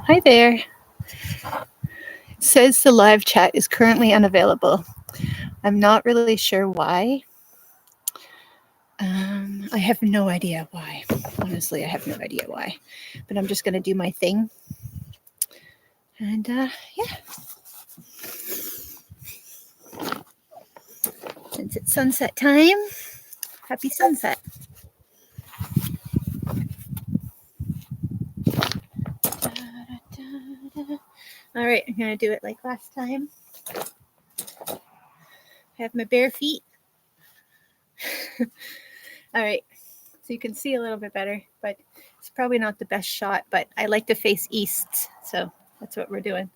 Hi there. It says the live chat is currently unavailable. I'm not really sure why. I have no idea why. Honestly, I have no idea why. But I'm just going to do my thing. And yeah. Since it's sunset time, happy sunset. All right, I'm going to do it like last time. I have my bare feet. All right, so you can see a little bit better, but it's probably not the best shot, but I like to face east, so that's what we're doing.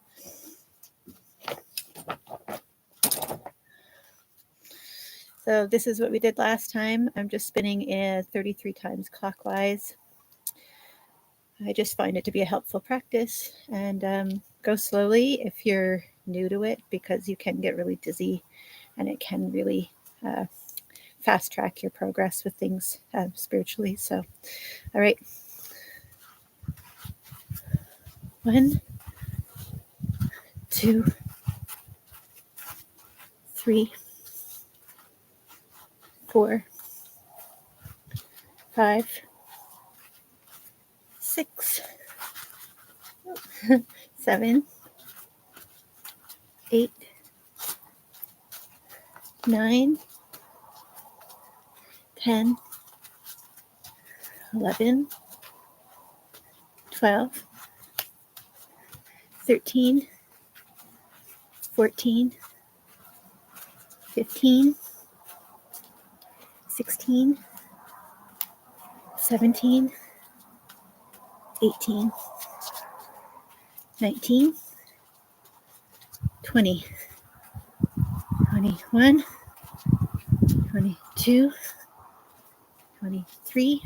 So this is what we did last time. I'm just spinning it 33 times clockwise. I just find it to be a helpful practice, and go slowly if you're new to it, because you can get really dizzy and it can really fast track your progress with things spiritually. So, all right. 1, 2, 3, 4, 5, 6, 7, 8, 9, 10, 11, 12, 13, 14, 15, 16, 17, 18, 19, 20, 21, 22, 23,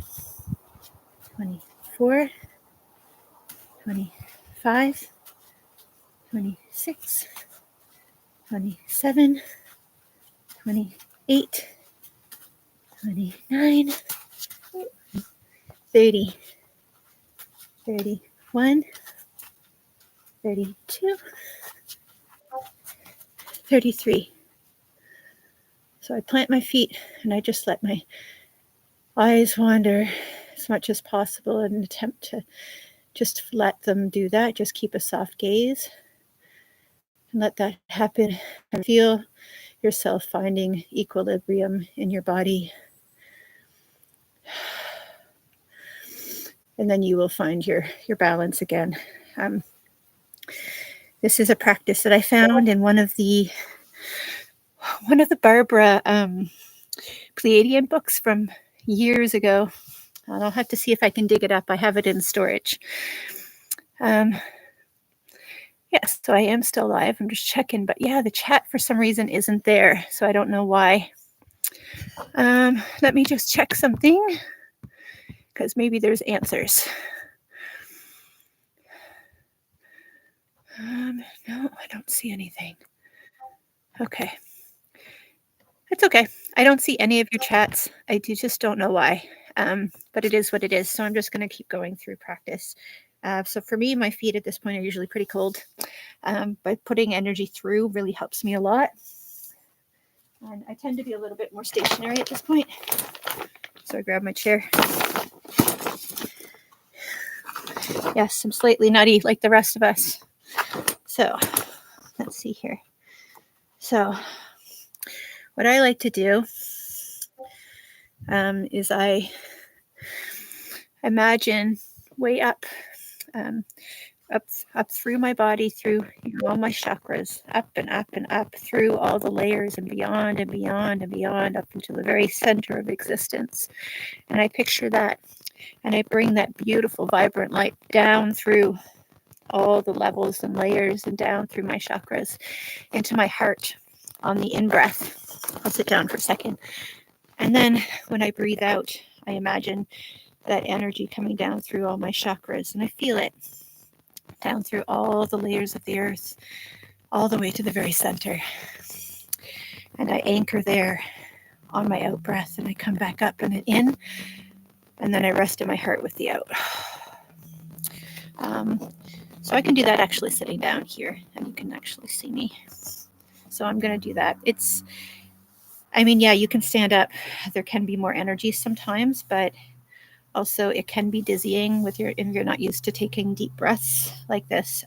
24, 25, 26, 27, 28, 29, 30, 31, 32, 33. So I plant my feet and I just let my eyes wander as much as possible in an attempt to just let them do that. Just keep a soft gaze and let that happen, and feel yourself finding equilibrium in your body. And then you will find your balance again. This is a practice that I found in one of the Barbara Pleiadian books from years ago. I'll have to see if I can dig it up. I have it in storage. Yes, so I am still live. I'm just checking. But yeah, the chat for some reason isn't there. So I don't know why. Let me just check something, because maybe there's answers. No, I don't see anything. Okay. It's okay. I don't see any of your chats. I just don't know why. But it is what it is. So I'm just going to keep going through practice. So for me, my feet at this point are usually pretty cold. But putting energy through really helps me a lot. And I tend to be a little bit more stationary at this point. So I grab my chair. Yes, I'm slightly nutty like the rest of us. So let's see here. So what I like to do is I imagine way up through my body, through all my chakras, up and up and up through all the layers and beyond and beyond and beyond, up into the very center of existence. And I picture that, and I bring that beautiful, vibrant light down through all the levels and layers and down through my chakras into my heart on the in-breath. I'll sit down for a second. And then when I breathe out, I imagine that energy coming down through all my chakras, and I feel it down through all the layers of the earth, all the way to the very center. And I anchor there on my out breath, and I come back up and in, and then I rest in my heart with the out. So I can do that actually sitting down here, and you can actually see me. So I'm going to do that. Yeah, you can stand up. There can be more energy sometimes, but also it can be dizzying if you're not used to taking deep breaths like this.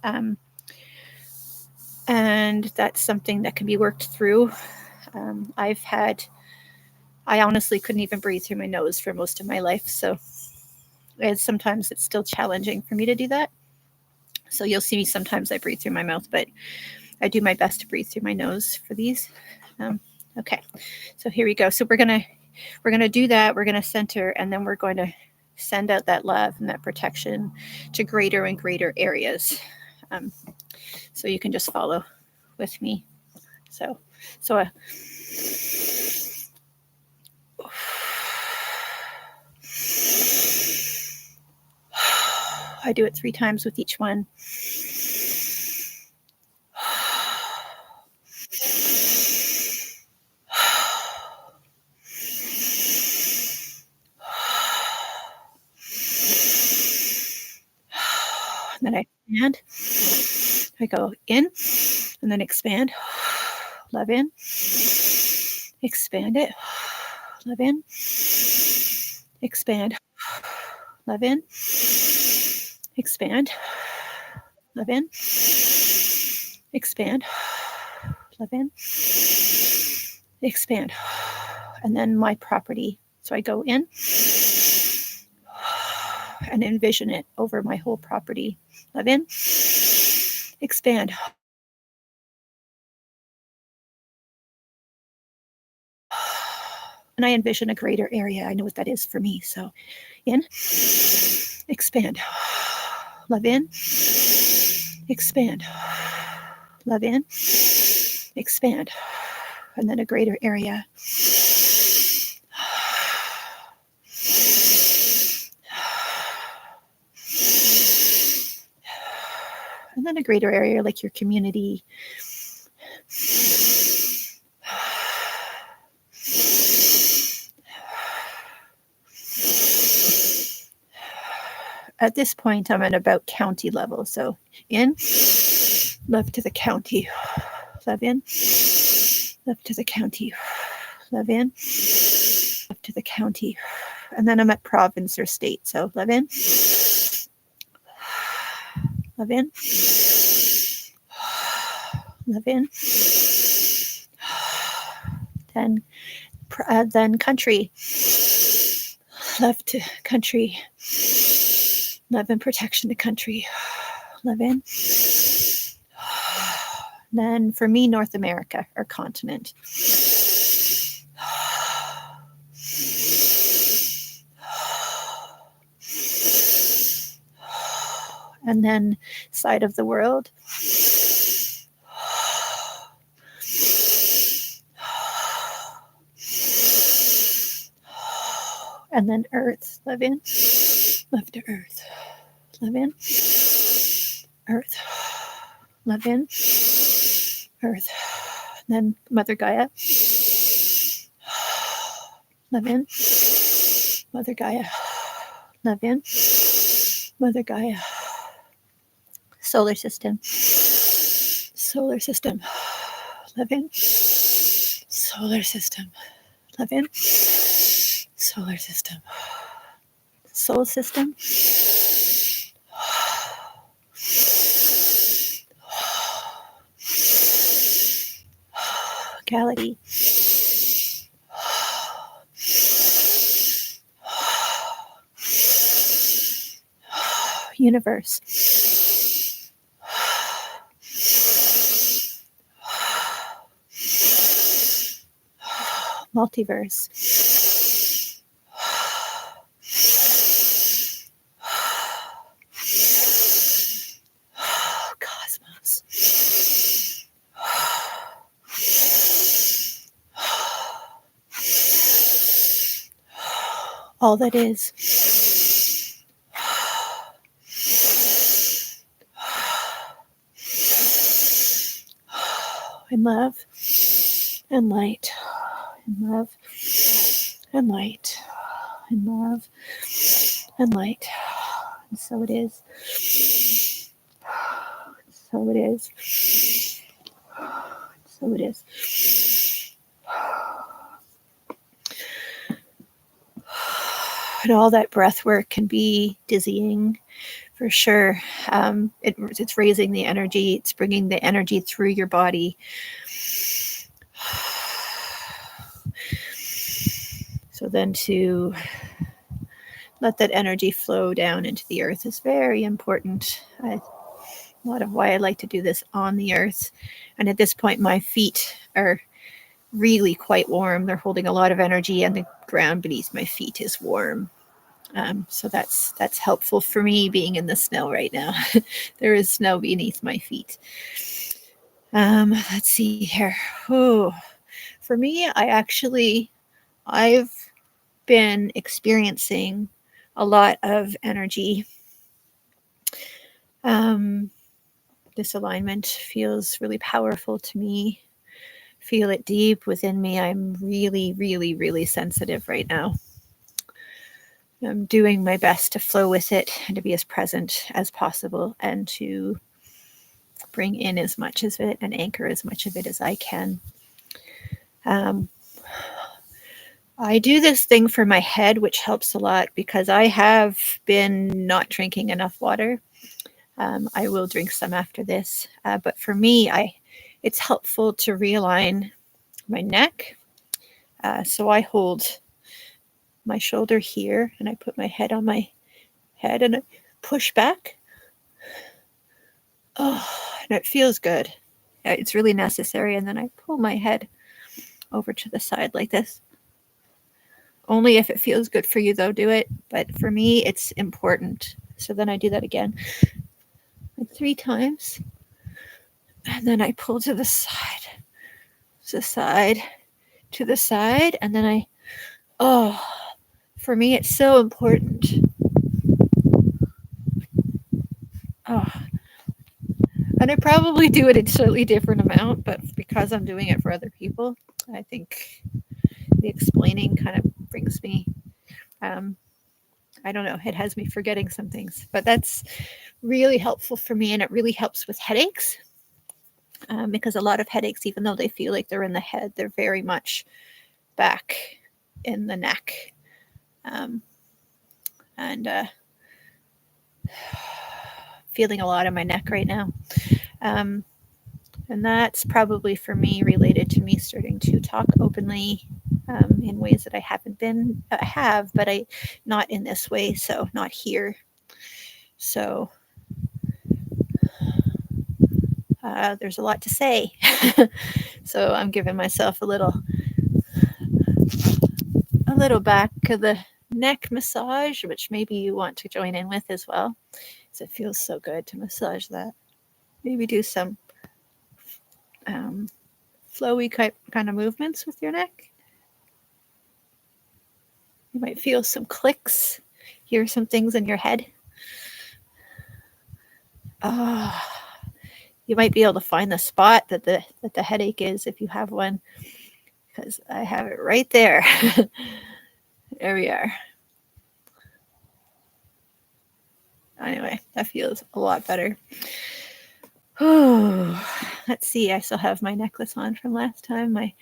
And that's something that can be worked through. I honestly couldn't even breathe through my nose for most of my life. So sometimes it's still challenging for me to do that. So you'll see me sometimes I breathe through my mouth, but I do my best to breathe through my nose for these. Okay, so here we go. So we're gonna do that. We're gonna center, and then we're going to send out that love and that protection to greater and greater areas. So you can just follow with me. So I do it 3 times with each one. And then I expand. I go in and then expand. Love in. Expand it. Love in. Expand. Love in. Expand. Love in. Expand. Love in. Expand. And then my property. So I go in and envision it over my whole property. Love in. Expand. And I envision a greater area. I know what that is for me. So in, expand. Love in. Expand. Love in. Expand. And then a greater area. And then a greater area like your community. At this point, I'm at about county level. So in, love to the county. Love in, love to the county. Love in, love to the county. And then I'm at province or state. So love in, love in, love in. Then country. Love to country. Love and protection to country. Love in. Then for me, North America or continent. And then side of the world. And then earth. Love in. Love to earth. Love in. Earth. Love in. Earth. And then Mother Gaia. Love in. Mother Gaia. Love in. Mother Gaia. Solar system. Solar system. Love in. Solar system. Love in. Solar system. Soul system. Galaxy. Universe. Multiverse. Cosmos. All that is. In love and light and love and light and love and light. And so it is. So it is. So it is. And all that breath work can be dizzying for sure. It's raising the energy, it's bringing the energy through your body. So then to let that energy flow down into the earth is very important. A lot of why I like to do this on the earth. And at this point, my feet are really quite warm. They're holding a lot of energy, and the ground beneath my feet is warm. So that's helpful for me being in the snow right now. There is snow beneath my feet. Let's see here. Oh, for me, I've been experiencing a lot of energy. This alignment feels really powerful to me. Feel it deep within me. I'm really, really, really sensitive right now. I'm doing my best to flow with it and to be as present as possible and to bring in as much of it and anchor as much of it as I can. I do this thing for my head, which helps a lot because I have been not drinking enough water. I will drink some after this, but for me, it's helpful to realign my neck. So I hold my shoulder here and I put my head on my head and I push back. Oh, and it feels good. It's really necessary. And then I pull my head over to the side like this. Only if it feels good for you, though, do it. But for me, it's important. So then I do that again, like 3 times. And then I pull to the side, to the side, to the side. And then for me, it's so important. Oh, and I probably do it in a slightly different amount, but because I'm doing it for other people, I think the explaining kind of brings me, I don't know, it has me forgetting some things, but that's really helpful for me, and it really helps with headaches, because a lot of headaches, even though they feel like they're in the head, they're very much back in the neck, and feeling a lot in my neck right now. And that's probably for me related to me starting to talk openly in ways that I haven't been have, but I not in this way, so not here. So there's a lot to say. So I'm giving myself a little back of the neck massage, which maybe you want to join in with as well, because it feels so good to massage that. Maybe do some flowy kind of movements with your neck. You might feel some clicks, hear some things in your head. You might be able to find the spot that the headache is if you have one, because I have it right there. There we are. Anyway, that feels a lot better. Oh, let's see. I still have my necklace on from last time, my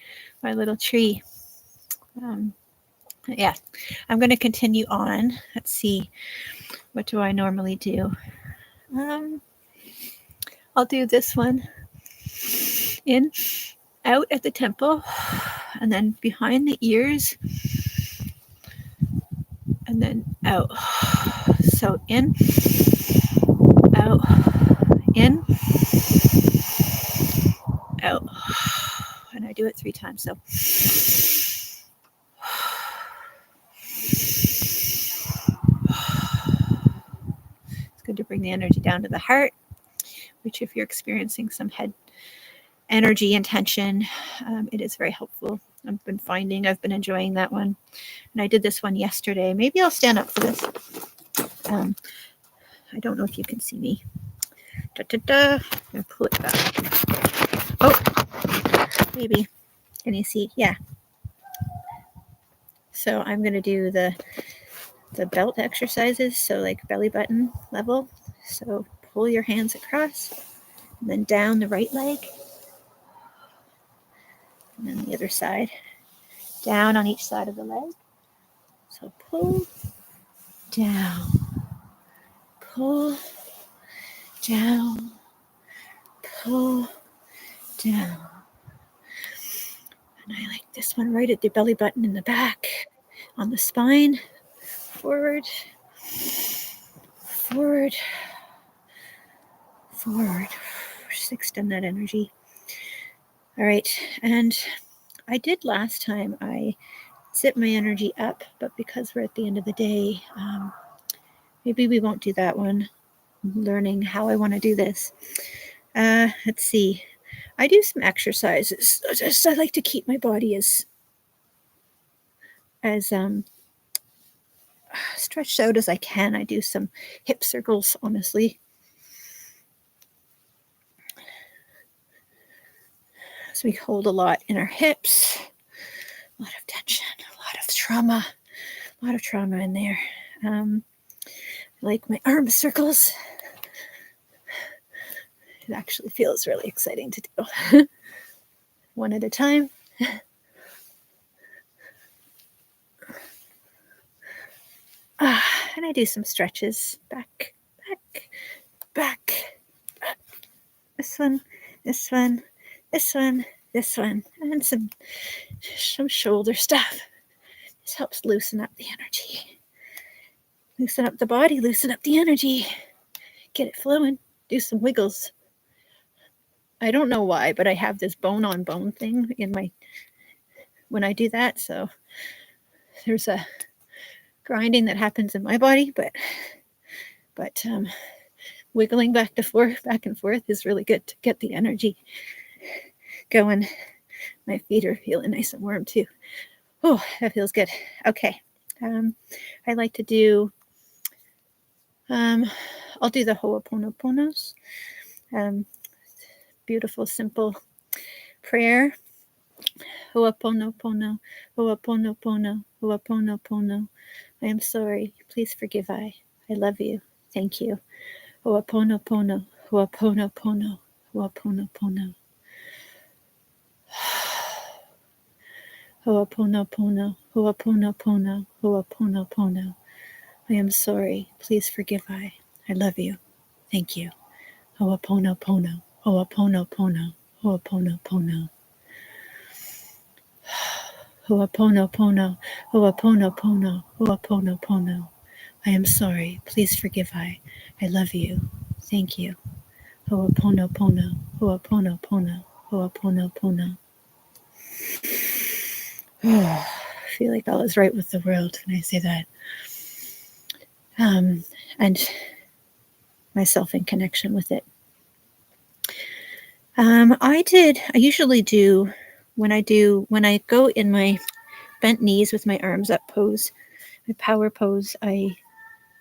little tree. Yeah, I'm going to continue on. Let's see. What do I normally do? I'll do this one. In, out at the temple, and then behind the ears, and then out. So in, out, in, out. And I do it 3 times. So it's good to bring the energy down to the heart, which if you're experiencing some head energy and tension, it is very helpful. I've been enjoying that one. And I did this one yesterday. Maybe I'll stand up for this. I don't know if you can see me. I'm going to pull it back. Oh, maybe. Can you see? Yeah. So I'm going to do the belt exercises, so like belly button level. So pull your hands across, and then down the right leg, and then the other side, down on each side of the leg. So pull, down, pull, down, pull, down. And I like this one right at the belly button in the back, on the spine, forward, forward, forward. Just extend that energy. All right, and I did last time, I zip my energy up, but because we're at the end of the day, maybe we won't do that one. I'm learning how I want to do this. Let's see. I do some exercises. I like to keep my body as stretched out as I can. I do some hip circles, honestly. So we hold a lot in our hips, a lot of tension, a lot of trauma in there. Like my arm circles. It actually feels really exciting to do. One at a time. And I do some stretches. Back, back, back. This one, this one, this one, this one, and some shoulder stuff. This helps loosen up the energy. Loosen up the body, loosen up the energy. Get it flowing. Do some wiggles. I don't know why, but I have this bone on bone thing in my, when I do that. So there's a grinding that happens in my body, but wiggling back and forth is really good to get the energy going. My feet are feeling nice and warm too. Oh, that feels good. Okay. I like to do, I'll do the Ho'oponoponos. Beautiful, simple prayer. Ho'oponopono, Ho'oponopono, Ho'oponopono. I am sorry. Please forgive I. I love you. Thank you. Ho'oponopono, Ho'oponopono, Ho'oponopono. Ho'oponopono, Ho'oponopono, Ho'oponopono. I am sorry. Please forgive I. I love you. Thank you. Ho'oponopono, Ho'oponopono, Ho'oponopono. Ho'oponopono, Ho'oponopono, Ho'oponopono. I am sorry. Please forgive I. I love you. Thank you. Ho'oponopono, Ho'oponopono, Ho'oponopono. I feel like all is right with the world when I say that. And myself in connection with it. I usually do, when I go in my bent knees with my arms up pose, my power pose, I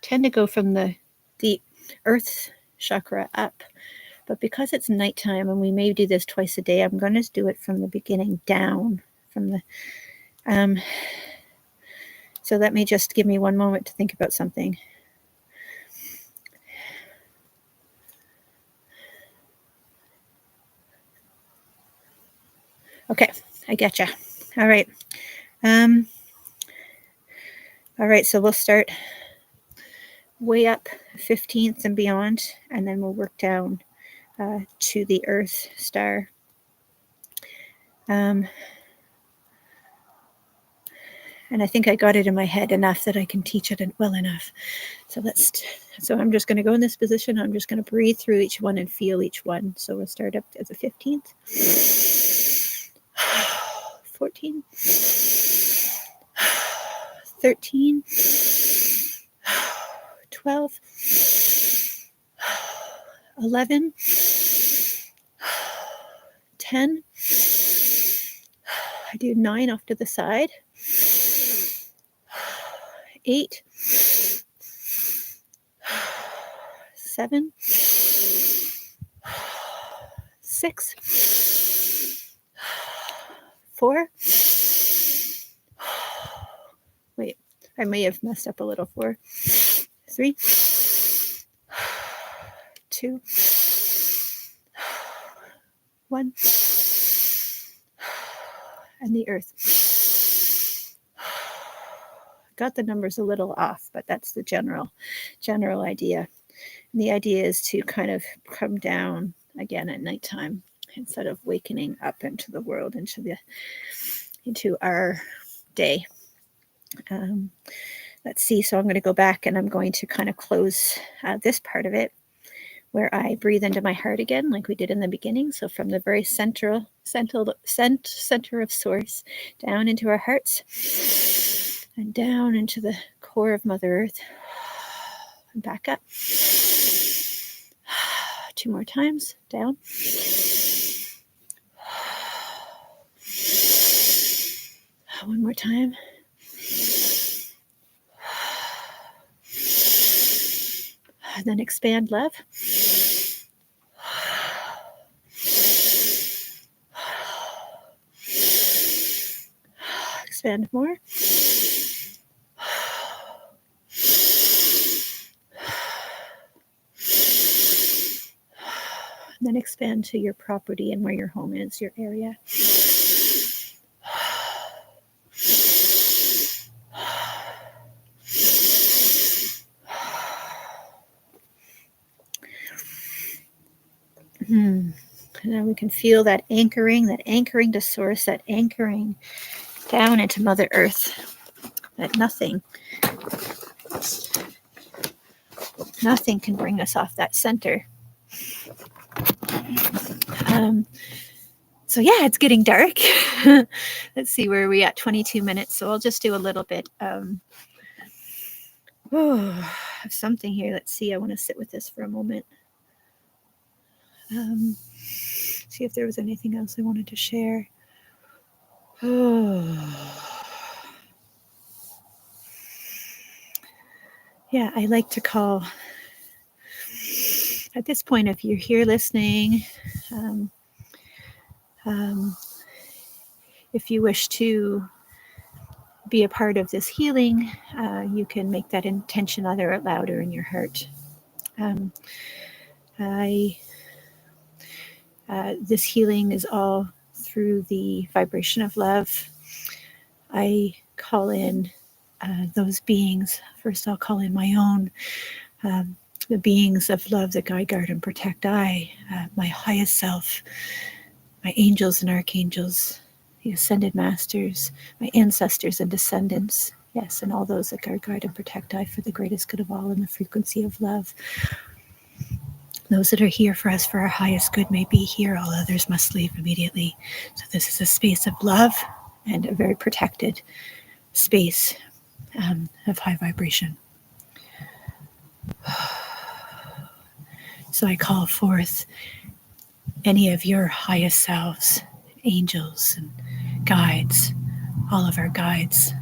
tend to go from the earth chakra up. But because it's nighttime and we may do this twice a day, I'm going to do it from the beginning down, from the, so let me just give me one moment to think about something. Okay, I getcha. All right. All right, so we'll start way up 15th and beyond, and then we'll work down to the Earth star. And I think I got it in my head enough that I can teach it well enough. So I'm just going to go in this position. I'm just going to breathe through each one and feel each one. So we'll start up at the 15th. 14. 13. 12. 11. 10. I do 9 off to the side. 8. 7. 6. 4. I may have messed up a little. 4, 3, 2, 1. And the earth. Got the numbers a little off, but that's the general idea. And the idea is to kind of come down again at nighttime instead of wakening up into the world, into our day. Let's see. So I'm going to go back and I'm going to kind of close this part of it where I breathe into my heart again, like we did in the beginning. So from the very center of source down into our hearts and down into the core of Mother Earth and back up. 2 more times. Down. One more time. And then expand love. Expand more. And then expand to your property and where your home is, your area. And now we can feel that anchoring to source, that anchoring down into Mother Earth, that nothing can bring us off that center. So yeah, it's getting dark. Let's see, where are we at? 22 minutes. So I'll just do a little bit of something here. Let's see. I want to sit with this for a moment. See if there was anything else I wanted to share. Yeah, I like to call, at this point, if you're here listening, if you wish to be a part of this healing, you can make that intention either out loud or in your heart. This healing is all through the vibration of love. I call in those beings. First, I'll call in my own, the beings of love that guide, guard, and protect I, my highest self, my angels and archangels, the ascended masters, my ancestors and descendants, yes, and all those that guard, guide, and protect I for the greatest good of all in the frequency of love. Those that are here for us for our highest good may be here. All others must leave immediately. So this is a space of love and a very protected space of high vibration. So I call forth any of your highest selves, angels and guides, all of our guides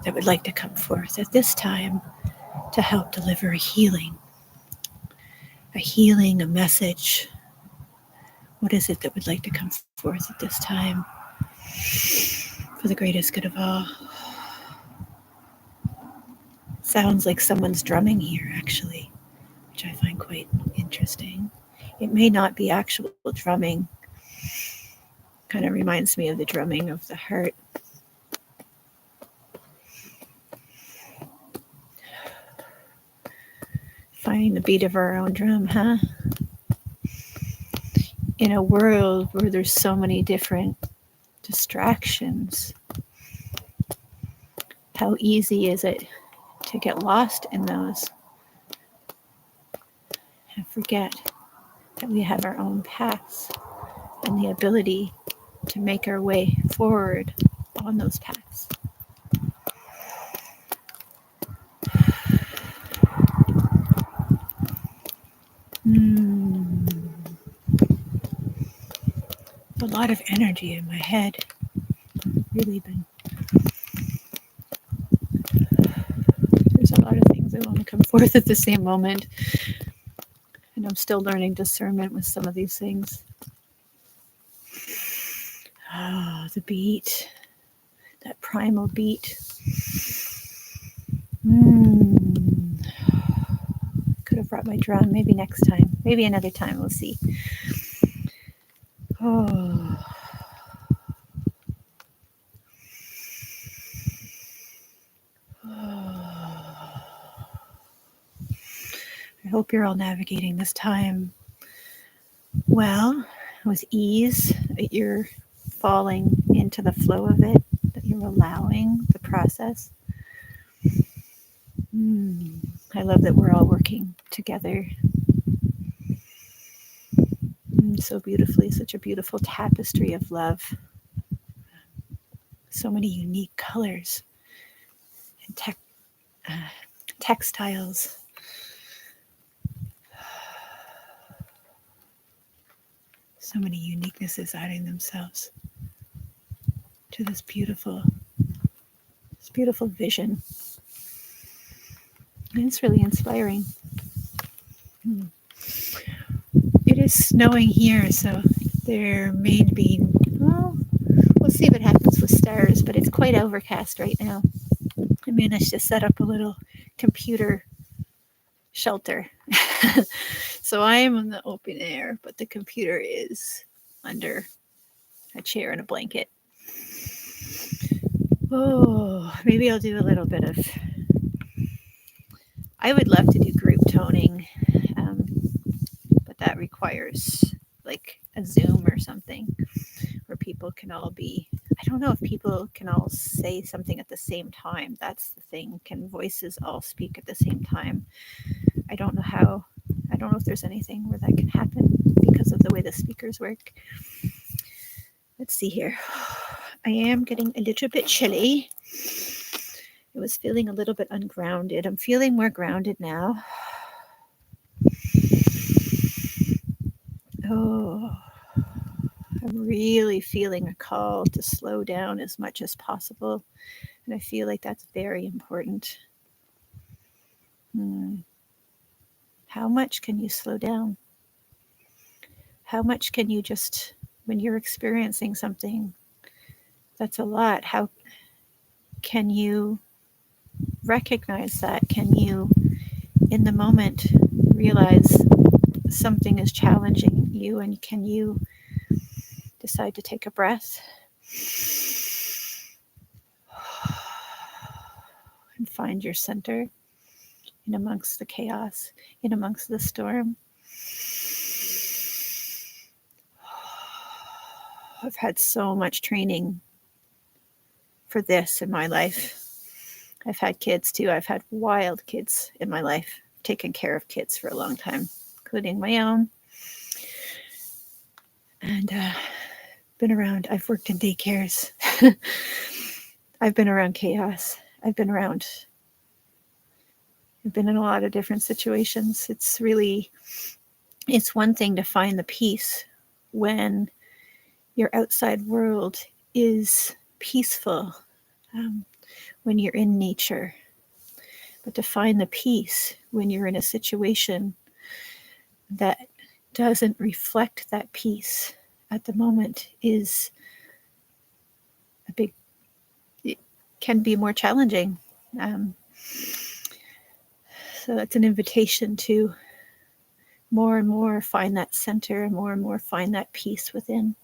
that would like to come forth at this time to help deliver a healing, a message. What is it that would like to come forth at this time for the greatest good of all? Sounds like someone's drumming here, actually, which I find quite interesting. It may not be actual drumming. Kind of reminds me of the drumming of the heart. Finding the beat of our own drum, huh? In a world where there's so many different distractions, how easy is it to get lost in those and forget that we have our own paths and the ability to make our way forward on those paths. A lot of energy in my head. Really been. There's a lot of things that want to come forth at the same moment. And I'm still learning discernment with some of these things. Oh, the beat. That primal beat. Could have brought my drum. Maybe next time. Maybe another time. We'll see. Oh. I hope you're all navigating this time well, with ease, that you're falling into the flow of it, that you're allowing the process. I love that we're all working together so beautifully, such a beautiful tapestry of love. So many unique colors and textiles. So many uniquenesses adding themselves to this beautiful vision. And it's really inspiring. It is snowing here, so there may be, well, we'll see what happens with stars, but it's quite overcast right now. I managed to set up a little computer shelter. So I am in the open air, but the computer is under a chair and a blanket. Oh, maybe I'll do a little bit of, I would love to do group toning, but that requires like a Zoom or something where people can all be, I don't know if people can all say something at the same time. That's the thing. Can voices all speak at the same time? I don't know how. I don't know if there's anything where that can happen because of the way the speakers work. Let's see here. I am getting a little bit chilly. I was feeling a little bit ungrounded. I'm feeling more grounded now. Oh, I'm really feeling a call to slow down as much as possible. And I feel like that's very important. How much can you slow down? How much can you just, when you're experiencing something that's a lot, how can you recognize that? Can you, in the moment, realize something is challenging you, and can you decide to take a breath and find your center in amongst the chaos, in amongst the storm? I've had so much training for this in my life. I've had kids too. I've had wild kids in my life, taken care of kids for a long time, including my own. And been around, I've worked in daycares. I've been around chaos. I've been in a lot of different situations. It's one thing to find the peace when your outside world is peaceful, when you're in nature. But to find the peace when you're in a situation that doesn't reflect that peace at the moment is it can be more challenging. So that's an invitation to more and more find that center, and more find that peace within.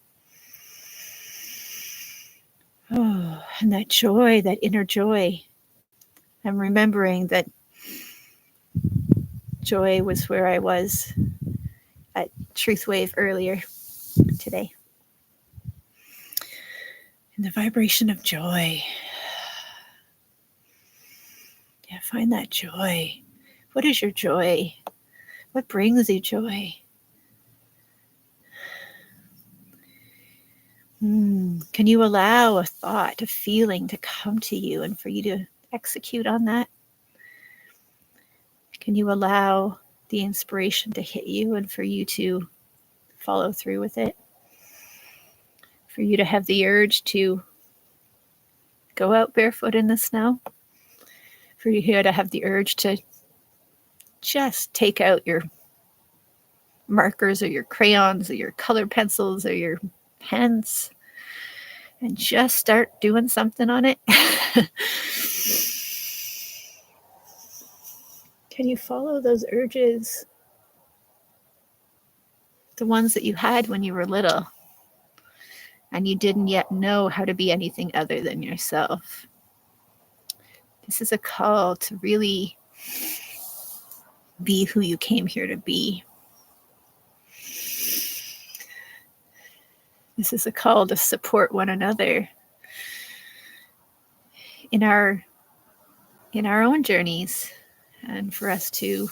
Oh, and that joy, that inner joy. I'm remembering that joy was where I was at Truth Wave earlier today. And the vibration of joy. Yeah, find that joy. What is your joy? What brings you joy? Can you allow a thought, a feeling to come to you and for you to execute on that? Can you allow the inspiration to hit you and for you to follow through with it? For you to have the urge to go out barefoot in the snow? For you to have the urge to just take out your markers or your crayons or your colored pencils or your pens and just start doing something on it. Can you follow those urges? The ones that you had when you were little and you didn't yet know how to be anything other than yourself. This is a call to really be who you came here to be. This is a call to support one another in our own journeys, and for us to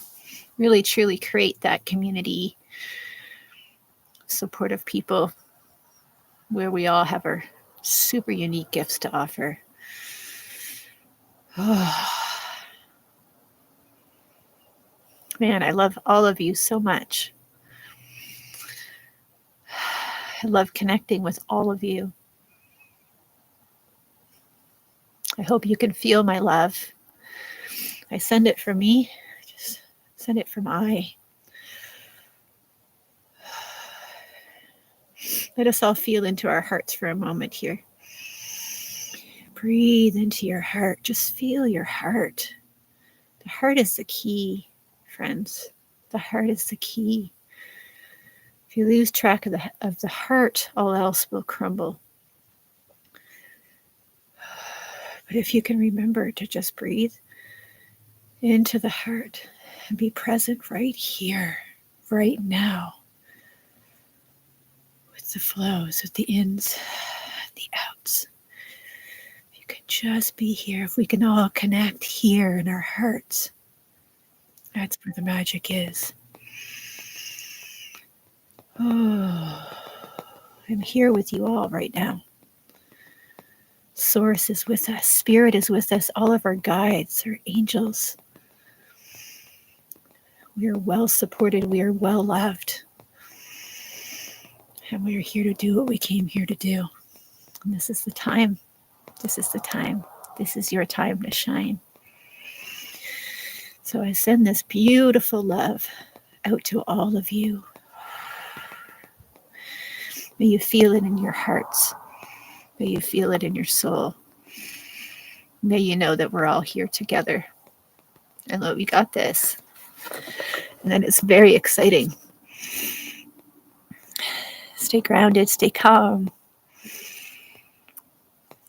really truly create that community, supportive people, where we all have our super unique gifts to offer. Oh, man, I love all of you so much. I love connecting with all of you. I hope you can feel my love. I send it from me. Just send it from I. Let us all feel into our hearts for a moment here. Breathe into your heart. Just feel your heart. The heart is the key, friends. The heart is the key. If you lose track of the heart, all else will crumble. But if you can remember to just breathe into the heart and be present right here, right now, with the flows, with the ins, the outs. If you can just be here, if we can all connect here in our hearts, that's where the magic is. Oh, I'm here with you all right now. Source is with us. Spirit is with us. All of our guides, our angels. We are well supported. We are well loved. And we are here to do what we came here to do. And this is the time. This is the time. This is your time to shine. So I send this beautiful love out to all of you. May you feel it in your hearts. May you feel it in your soul. May you know that we're all here together and that we got this. And that it's very exciting. Stay grounded, stay calm.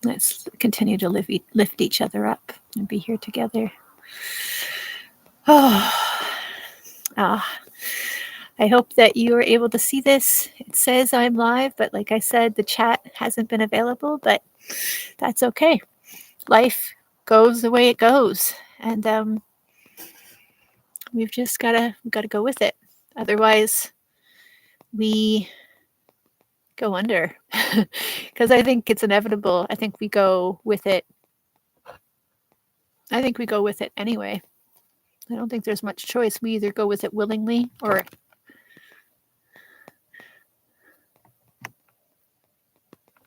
Let's continue to lift each other up and be here together. I hope that you are able to see this. It says I'm live, but like I said, the chat hasn't been available, but that's okay. Life goes the way it goes. And we've just gotta go with it. Otherwise, we go under. Because I think it's inevitable. I think we go with it. I think we go with it anyway. I don't think there's much choice. We either go with it willingly or